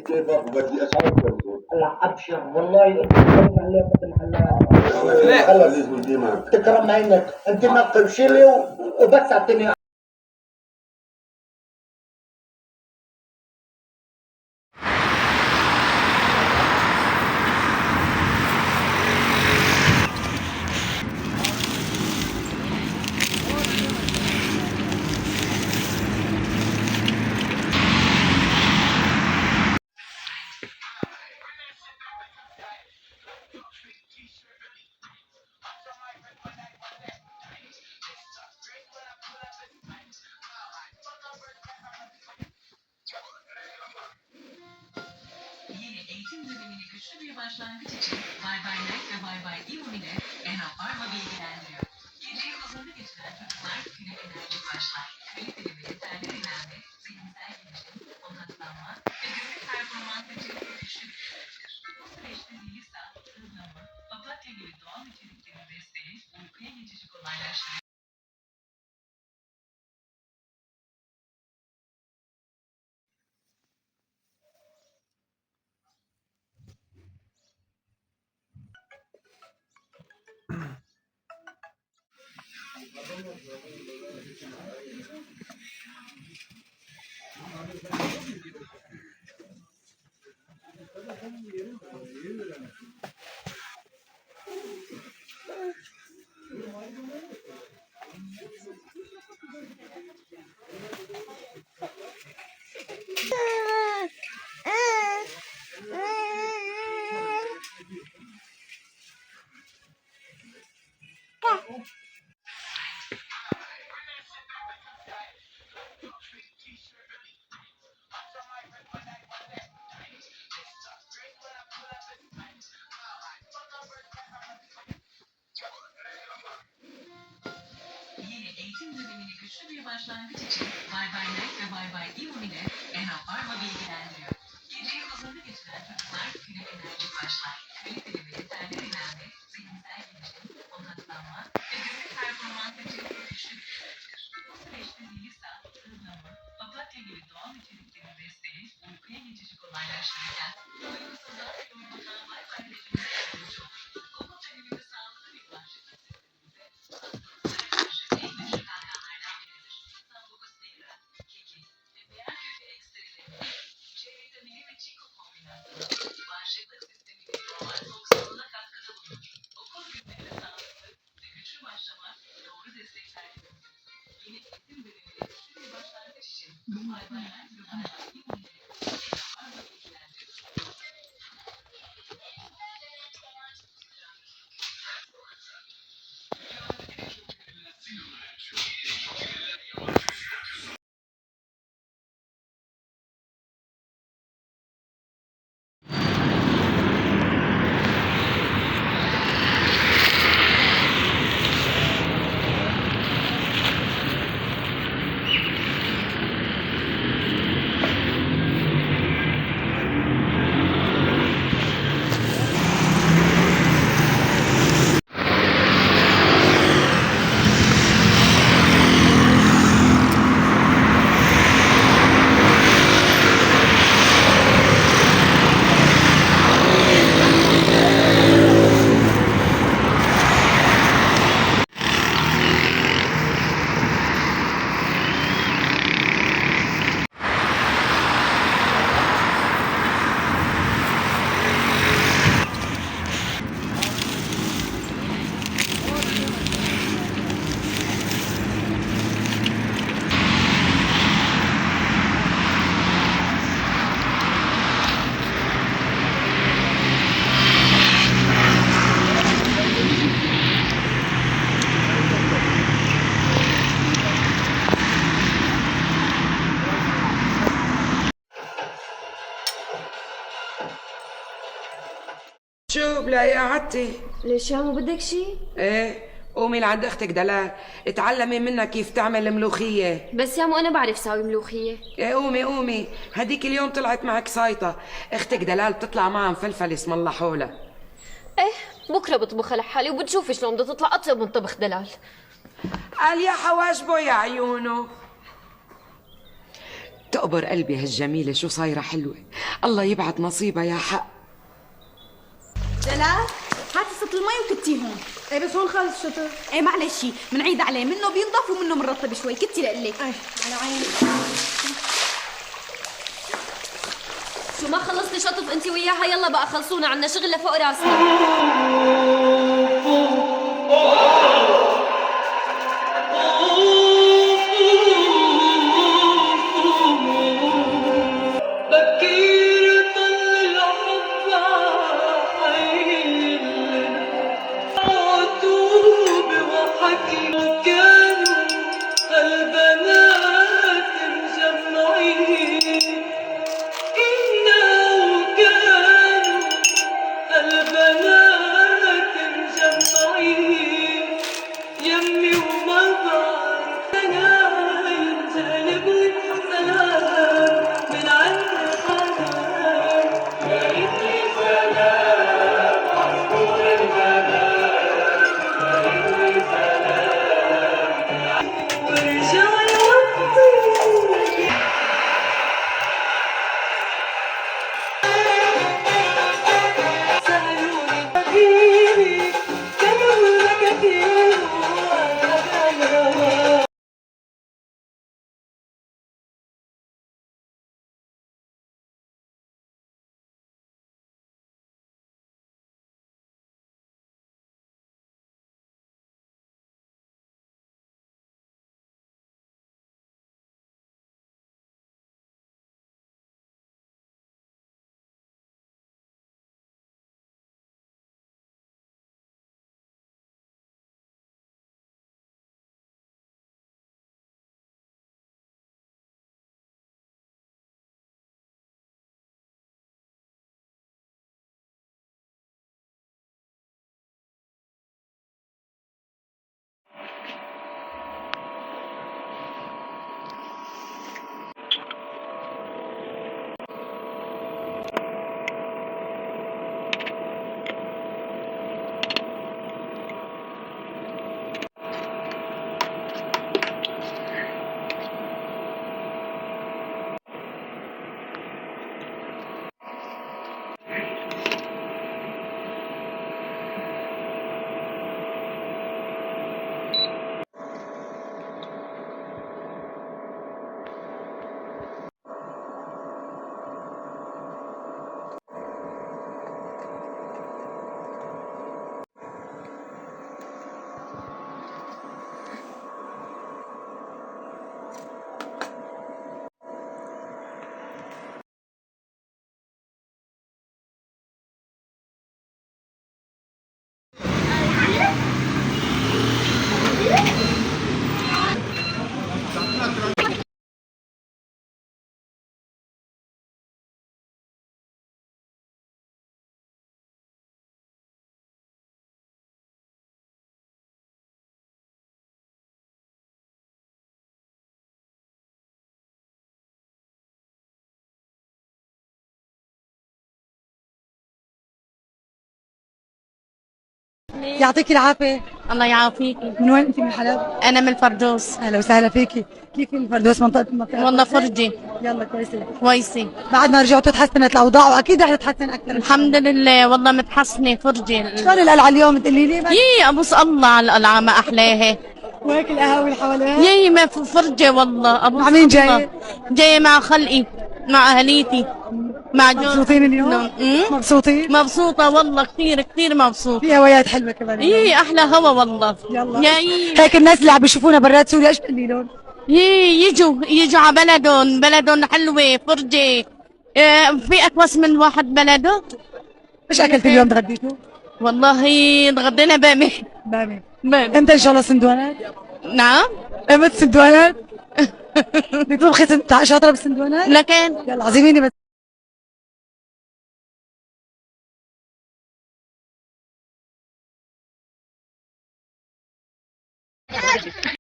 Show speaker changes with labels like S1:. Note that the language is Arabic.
S1: كيف بدي اسعد
S2: هلا ابشر والله انت تكرم علي قد محلات.
S1: لا خلص ديما
S2: تكرم عينك انت نقل شيلي وبس اعطيني.
S3: Yeni eğitim dönemine güçlü bir başlangıç için Bay Bay Night ve Bay Bay İmune Enapharma bilgilendiriyor. Geceyi huzurlu geçiren çocuklar güne enerjik başlar. Kaliteli ve yeterli dinlenme, zihinsel gelişim, odaklanma ve günlük performans için güçlü bir süreçtir. Bu süreçte Melisa, ıhlamur, papatya gibi doğal içeriklerin desteği uykuya geçişi kolaylaştırıyor. Yeni eğitim dönemine güçlü bir başlangıç için Bay Bay Night ve Bay Bay İmune Enapharma bilgilendiriyor. Geceyi huzurlu geçiren çocuklar güne enerjik başlar. Kaliteli ve yeterli dinlenme, zihinsel gelişim, odaklanma ve günlük performans için güçlü bir süreçtir. Bu süreçte Melisa, ıhlamur, papatya gibi doğal içeriklerin desteği uykuya geçişi kolaylaştırırken uykusuzluğa ve yorgunluğa Bay Bay Nightimizde yardımcı olur. Okul döneminde sağlıklı bir başlık hissettiğimizde en güçlü kalkanlardan biridir. Sambucus nigra, kekik ve beyaz kötü ekstrelerini C vitamini ve çinko kombinasyonu bağışıklık sisteminin normal fonksiyonuna katkıda bulunur. Okul günlerine sağlıklı ve güçlü başlamak doğru desteklerle mümkün. Yeni eğitim dönemine güçlü bir başlangıç için hayvanlar ve hayvan immünleri enapharma bilgilendiriyor.
S4: شو بلا يا عتي؟
S5: ليش يا مو بدك شي؟
S4: ايه قومي لعند اختك دلال اتعلمي منها كيف تعمل ملوخية.
S5: بس يا مو انا بعرف ساوي ملوخية.
S4: ايه قومي هديك اليوم طلعت معك سايطة، اختك دلال بتطلع معها مفلفل اسم الله حولها.
S5: ايه بكره بطبخها لحالي وبتشوفي شلون بدها تطلع اطيب من طبخ دلال.
S4: قال يا حواجبه يا عيونه. تقبر قلبي هالجميلة شو صايرة حلوة. الله يبعت نصيبها يا حق.
S6: جلال هاتي سط المي وكتيه هون.
S2: ايه بس هون خالص الشطر.
S6: ايه معلش منعيد عليه، منه بينضف ومنه منرطب شوي. كتي لقلك.
S2: ايه على عيني.
S5: شو ما خلصتي شطف انت وياها؟ يلا بقى خلصونا، عنا شغل لفوق راسنا.
S7: يعطيك العافية.
S8: الله يعافيكي.
S7: من وين انت؟ من حلب؟
S8: انا من الفردوس.
S7: اهلا وسهلا فيكي. كيف الفردوس منطقة
S8: والله فرجي
S7: يلا كويسة.
S8: كويسة.
S7: بعد ما رجعتوا تحسنت الأوضاع وأكيد رح تتحسن أكثر.
S8: الحمد لله والله متحسنة فرجي.
S7: شلون القلعة اليوم تقولي لي؟
S8: يي ابوس الله على القلعة ما احلاها.
S7: وهيك القهاوي اللي حواليها؟
S8: يي ما فرجة والله ابوس.
S7: مع مين جاية؟
S8: جاية مع خلقي مع اهليتي مع جوزي.
S7: مبسوطين اليوم؟ مبسوطين؟
S8: مبسوطة والله كثير كثير مبسوطة.
S7: في هوايات حلوة كمان.
S8: يي احلى هوا والله.
S7: يلا
S8: يي
S7: هيك الناس اللي عم بيشوفونا برات سوريا ايش بتقولي لهم؟
S8: يجوا على بلدهم حلوة فرجة. في أكوس من واحد بلده.
S7: ايش أكلت اليوم تغديتوا؟
S8: والله تغدينا بامي.
S7: بامي.
S8: بامي.
S7: امتى إن شاء الله سندوانات؟
S8: نعم.
S7: امتى سندوانات؟ بدك تطبخي شاطرة بالسندوانات؟
S8: لكن
S7: يلا عزميني بس.